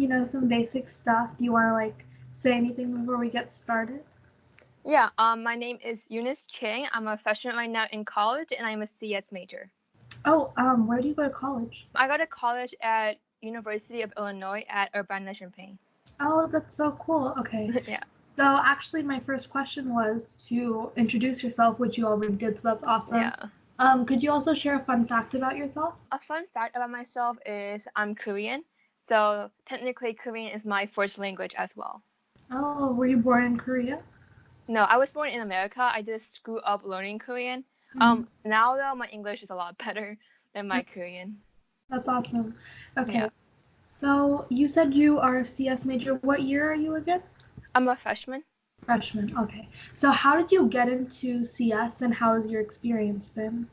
some basic stuff. Do you want to say anything before we get started? Yeah, my name is Eunice Chang. I'm a freshman right now in college, and I'm a CS major. Oh, where do you go to college? I go to college at University of Illinois at Urbana-Champaign. Oh, that's so cool. Okay. Yeah. So actually, my first question was to introduce yourself, which you already did, so that's awesome. Yeah. Could you also share a fun fact about yourself? A fun fact about myself is I'm Korean, so technically Korean is my first language as well. Oh, were you born in Korea? No, I was born in America. I just grew up learning Korean. Mhm. Now though, my English is a lot better than my Korean. That's awesome. Okay. Yeah. So you said you are a CS major. What year are you again? I'm a freshman. Freshman. Okay. So how did you get into CS and how has your experience been?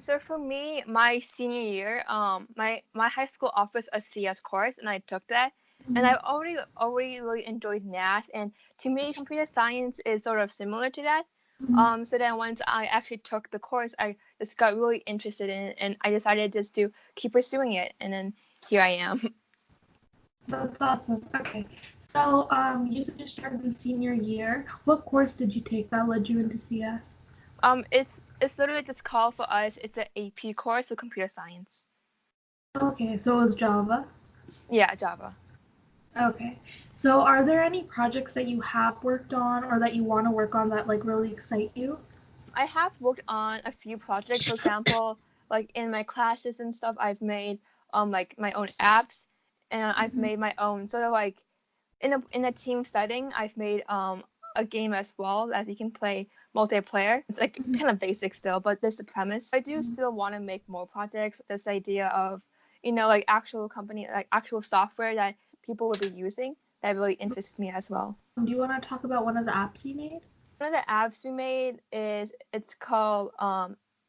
So for me, my senior year, my high school offers a CS course, and I took that, and I Mhm. already really enjoyed math, and to me, computer science is sort of similar to that. Mhm. So then once I actually took the course, I just got really interested in it, and I decided just to keep pursuing it, and then here I am. That's awesome. Okay. So you said you started in senior year. What course did you take that led you into CS? It's literally just called for us. It's an AP course, so computer science. Okay, so it was Java. Yeah, Java. Okay. So are there any projects that you have worked on or that you want to work on that really excite you? I have worked on a few projects. For example, like in my classes and stuff, I've made like my own apps, and I've Mhm. made my own sort of like in a team setting. I've made a game as well as you can play multiplayer. It's like Mhm. kind of basic still, but there's the premise. I do Mhm. still want to make more projects. This idea of like actual company, like actual software that people will be using, that really interests me as well. Do you want to talk about one of the apps you made? One of the apps we made it's called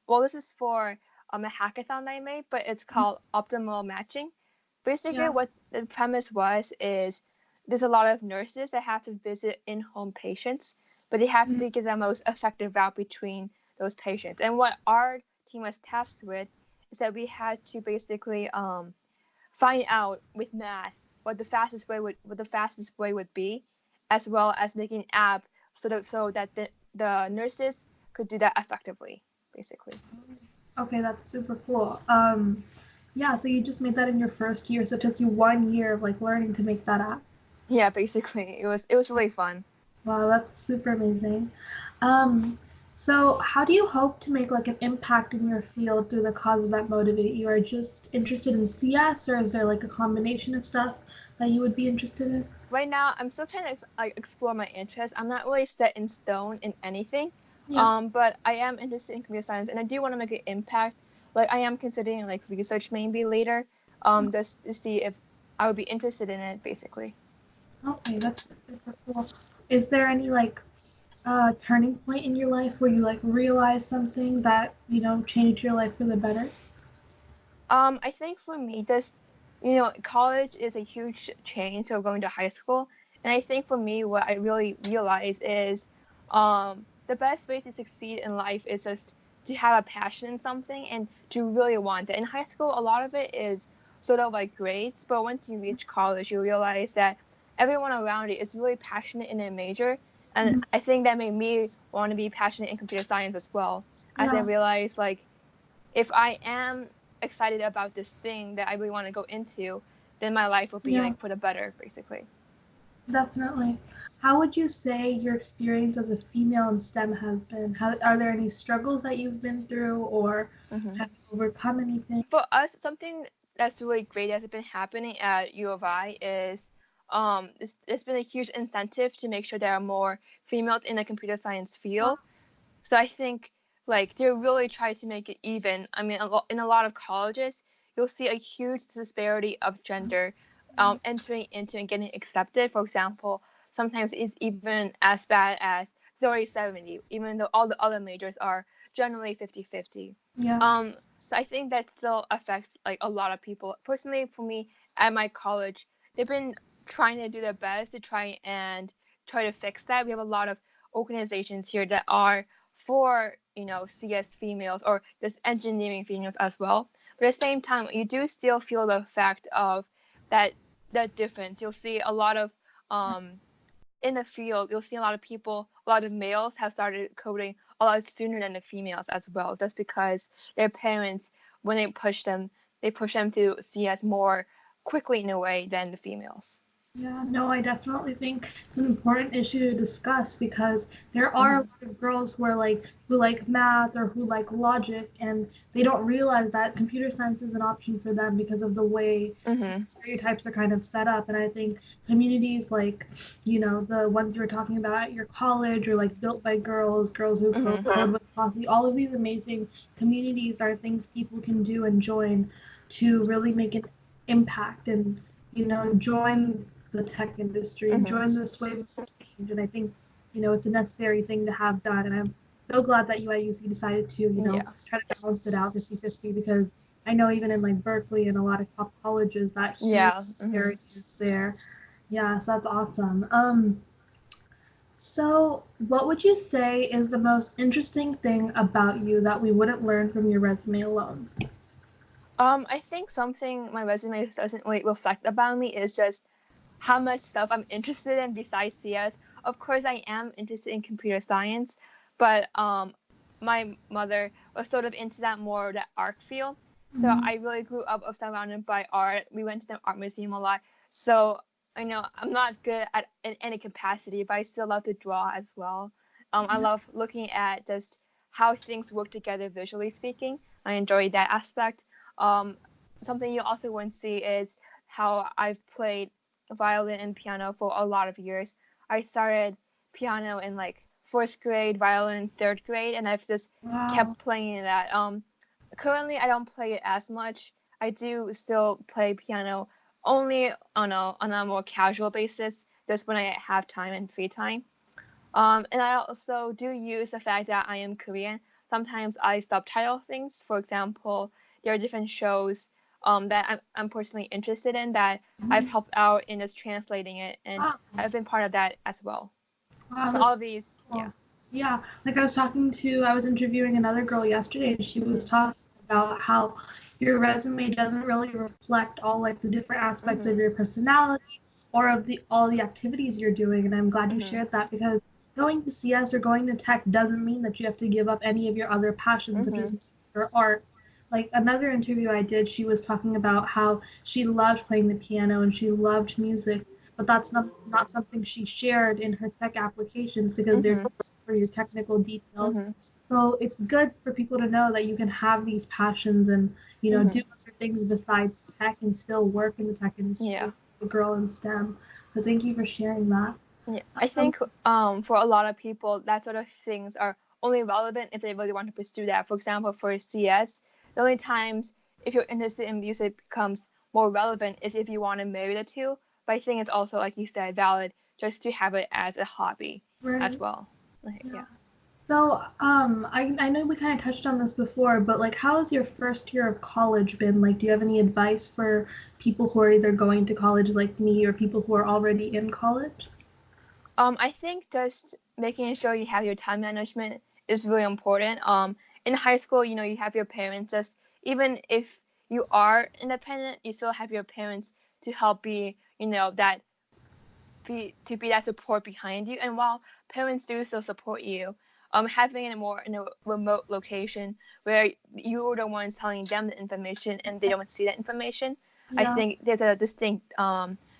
well, this is for a hackathon that I made, but it's called optimal matching. Basically Yeah. what the premise was is there's a lot of nurses that have to visit in-home patients, but they have Mhm. to get the most effective route between those patients. And what our team was tasked with is that we had to basically find out with math what the fastest way would be, as well as making an app so that the nurses could do that effectively, basically. Okay, that's super cool. Yeah, so you just made that in your first year, so it took you 1 year of learning to make that app. Yeah, basically it was really fun. Wow, that's super amazing. Um, so how do you hope to make an impact in your field through the causes that motivate you? Are you just interested in CS, or is there a combination of stuff that you would be interested in? Right now I'm still trying to like explore my interests. I'm not really set in stone in anything, Yeah. but I am interested in computer science, and I do want to make an impact. Like I am considering like research maybe later, just to see if I would be interested in it, basically. Okay, that's super cool. Is there any turning point in your life where you realize something that changed your life for the better? I think for me, just college is a huge change to going to high school, and I think for me, what I really realize is, the best way to succeed in life is just to have a passion in something and to really want it. In high school, a lot of it is sort of like grades, but once you reach college, you realize that everyone around you is really passionate in a major, and Mhm. I think that made me want to be passionate in computer science as well, as I Yeah, realized like if I am excited about this thing that I really want to go into, then my life will be yeah, like for the better, basically. definitely. How would you say your experience as a female in STEM has been? Are there any struggles that you've been through, or Hmm. have you overcome anything? For us, something that's really great that's been happening at U of I is there's been a huge incentive to make sure there are more females in the computer science field. So I think like they really try to make it even. I mean, in a lot of colleges, you'll see a huge disparity of gender entering into and getting accepted. For example, sometimes it's even as bad as 30-70, even though all the other majors are generally 50-50. Yeah, So I think that still affects like a lot of people. Personally, for me at my college, they've been trying to do their best to try to fix that. We have a lot of organizations here that are for CS females or just engineering females as well. But at the same time, you do still feel the fact of that that difference. You'll see a lot of in the field, you'll see a lot of people, a lot of males have started coding a lot sooner than the females as well, just because their parents, when they push them to CS more quickly in a way than the females. Yeah, no, I definitely think it's an important issue to discuss because there are a Mhm. lot of girls who like math or who like logic and they don't realize that computer science is an option for them because of the way Mhm. stereotypes are kind of set up. And I think communities like, the ones you were talking about at your college or like built by girls, girls who Mhm. code with posse, all of these amazing communities are things people can do and join to really make an impact and join the tech industry and Mhm. join this wave of change. And I think, it's a necessary thing to have done. And I'm so glad that UIUC decided to, Yeah. try to balance it out 50-50 because I know even in like Berkeley and a lot of top colleges that huge Yeah. disparity Mhm. is there. Yeah, so that's awesome. So what would you say is the most interesting thing about you that we wouldn't learn from your resume alone? I think something my resume doesn't really reflect about me is just how much stuff I'm interested in besides CS. Of course, I am interested in computer science, but my mother was sort of into that more that art field. So Mm-hmm. I really grew up surrounded by art. We went to the art museum a lot. So I'm not good at in any capacity, but I still love to draw as well. I love looking at just how things work together visually speaking. I enjoy that aspect. Um, Something you also won't see is how I've played violin and piano for a lot of years. I started piano in like fourth grade, violin in third grade, and I've just Wow. kept playing that. Currently, I don't play it as much. I do still play piano only on a more casual basis, just when I have time and free time. And I also do use the fact that I am Korean. Sometimes I subtitle things. For example, there are different shows that I'm personally interested in that I've helped out in just translating it, and Wow. I've been part of that as well. Wow, So all of that's these, yeah. cool. Yeah, like I was interviewing another girl yesterday, and she was Mhm. talking about how your resume doesn't really reflect all like the different aspects of Mhm. your personality or of the all the activities you're doing. And I'm glad you Mhm. shared that because going to CS or going to tech doesn't mean that you have to give up any of your other passions, such as Mhm. music or art. Like another interview I did, she was talking about how she loved playing the piano and she loved music, but that's not something she shared in her tech applications because they're Mhm. for your technical details. Mhm. So it's good for people to know that you can have these passions and do Mhm. other things besides tech and still work in the tech Yeah. industry. A girl in STEM. So thank you for sharing that. Yeah. I Um, think for a lot of people that sort of things are only relevant if they really want to pursue that. For example, for CS, the only times if you're interested in music becomes more relevant is if you want to marry the two. But I think it's also, like you said, valid just to have it as a hobby as right. well. Okay, Yeah. yeah. So, I know we kind of touched on this before, but like, how has your first year of college been? Like, do you have any advice for people who are either going to college like me or people who are already in college? I think just making sure you have your time management is really important. In high school, you have your parents. Just even if you are independent, you still have your parents to help be, be that support behind you. And while parents do still support you, having it more in a remote location where you're the ones telling them the information and they don't see that information, I Yeah. think there's a distinct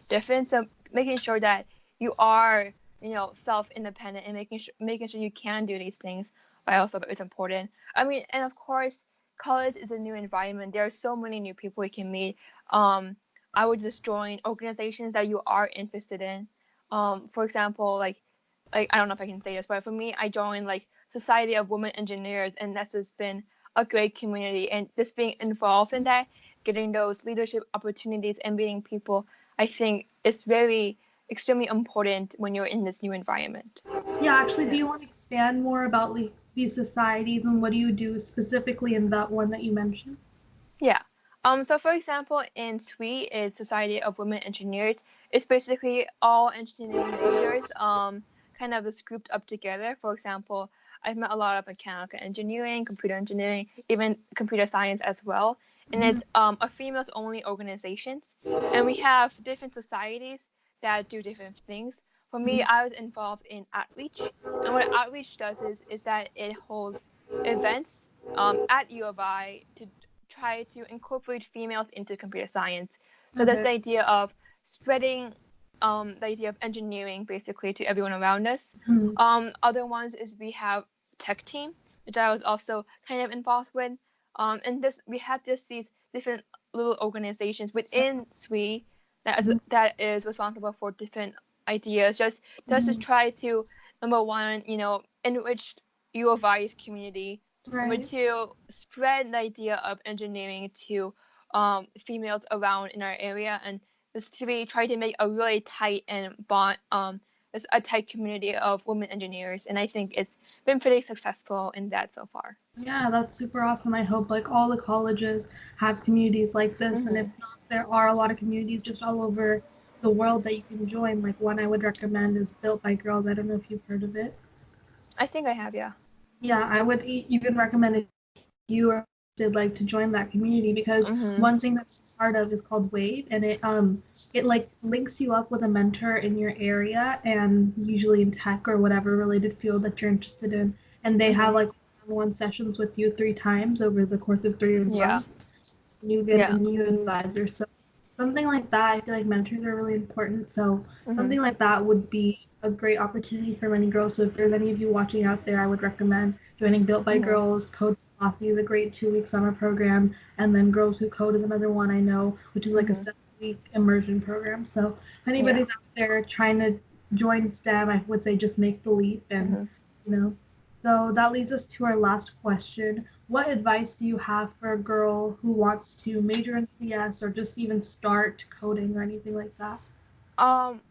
difference. So making sure that you are, self-independent and making sure you can do these things, I also it's important. I mean, and of course, college is a new environment. There are so many new people you can meet. I would just join organizations that you are interested in. For example, like I don't know if I can say this, but for me, I joined like Society of Women Engineers, and that's just been a great community. And just being involved in that, getting those leadership opportunities, and meeting people, I think is very extremely important when you're in this new environment. Yeah, actually, do Yeah. you want to expand more about like these societies and what do you do specifically in that one that you mentioned? Yeah. So for example, in SWE, it's Society of Women Engineers. It's basically all engineering majors, kind of just grouped up together. For example, I've met a lot of mechanical engineering, computer engineering, even computer science as well. and it's a females only organization, and we have different societies that do different things. For me, I was involved in outreach, and what outreach does is that it holds events at U of I to try to incorporate females into computer science. So there's Okay. the idea of spreading the idea of engineering basically to everyone around us. Mhm. Other ones is we have tech team, which I was also kind of involved with. And this we have just these different little organizations within SWE that is responsible for different ideas. Just to Mhm. try to, number one, enrich U of I's community. Number Right. two, spread the idea of engineering to females around in our area, and just three, try to make a really tight and bond a tight community of women engineers. And I think it's been pretty successful in that so far. Yeah, that's super awesome. I hope like all the colleges have communities like this, and if Hmm. not, there are a lot of communities just all over the world that you can join. Like one I would recommend is Built by Girls. I don't know if you've heard of it. I think I have, yeah. Yeah, I would even recommend if you are interested, like to join that community because Hmm. one thing that's part of is called Wave, and it like links you up with a mentor in your area and usually in tech or whatever related field that you're interested in, and they have Hmm. like one sessions with you 3 times over the course of 3 Yeah. months. You get a Yeah. new advisor, so something like that. I feel like mentors are really important. So Hmm. something like that would be a great opportunity for many girls. So if there's any of you watching out there, I would recommend joining Built by Hmm. Girls. Code Velocity is a great 2 week summer program, and then Girls Who Code is another one I know, which is like a Hmm. 7 week immersion program. So if Yeah. anybody's out there trying to join STEM, I would say just make the leap and Hmm. you know. So that leads us to our last question. What advice do you have for a girl who wants to major in CS or just even start coding or anything like that? Um,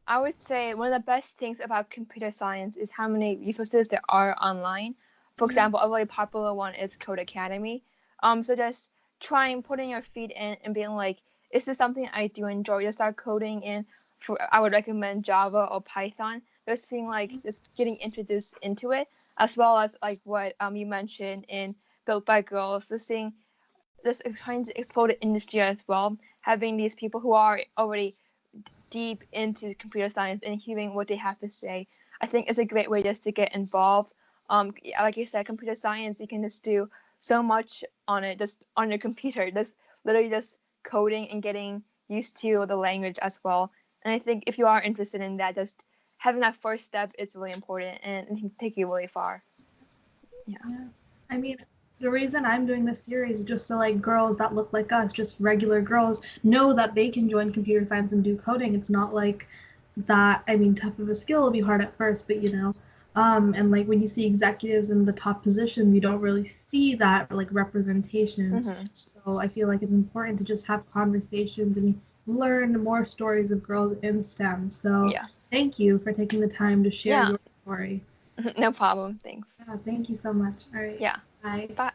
I would say one of the best things about computer science is how many resources there are online. For Yeah. example, a really popular one is Code Academy. So just trying putting your feet in and being like, is this something I do enjoy to start coding in? I would recommend Java or Python. Just being like just getting introduced into it, as well as like what you mentioned in Built by Girls, just seeing this is trying to explore the industry as well, having these people who are already deep into computer science and hearing what they have to say. I think it's a great way just to get involved. Like you said, computer science, you can just do so much on it, just on your computer, just literally just coding and getting used to the language as well. And I think if you are interested in that, just having that first step is really important and it can take you really far. Yeah. Yeah. I mean, the reason I'm doing this series is just so like girls that look like us, just regular girls, know that they can join computer science and do coding. It's not like that. I mean, tough of a skill will be hard at first, but and like when you see executives in the top positions, you don't really see that like representation. Hmm. So I feel like it's important to just have conversations and learn more stories of girls in STEM. So Yeah. thank you for taking the time to share Yeah. your story. No problem. Thanks. Yeah, thank you so much. All right. Yeah. Bye. Bye.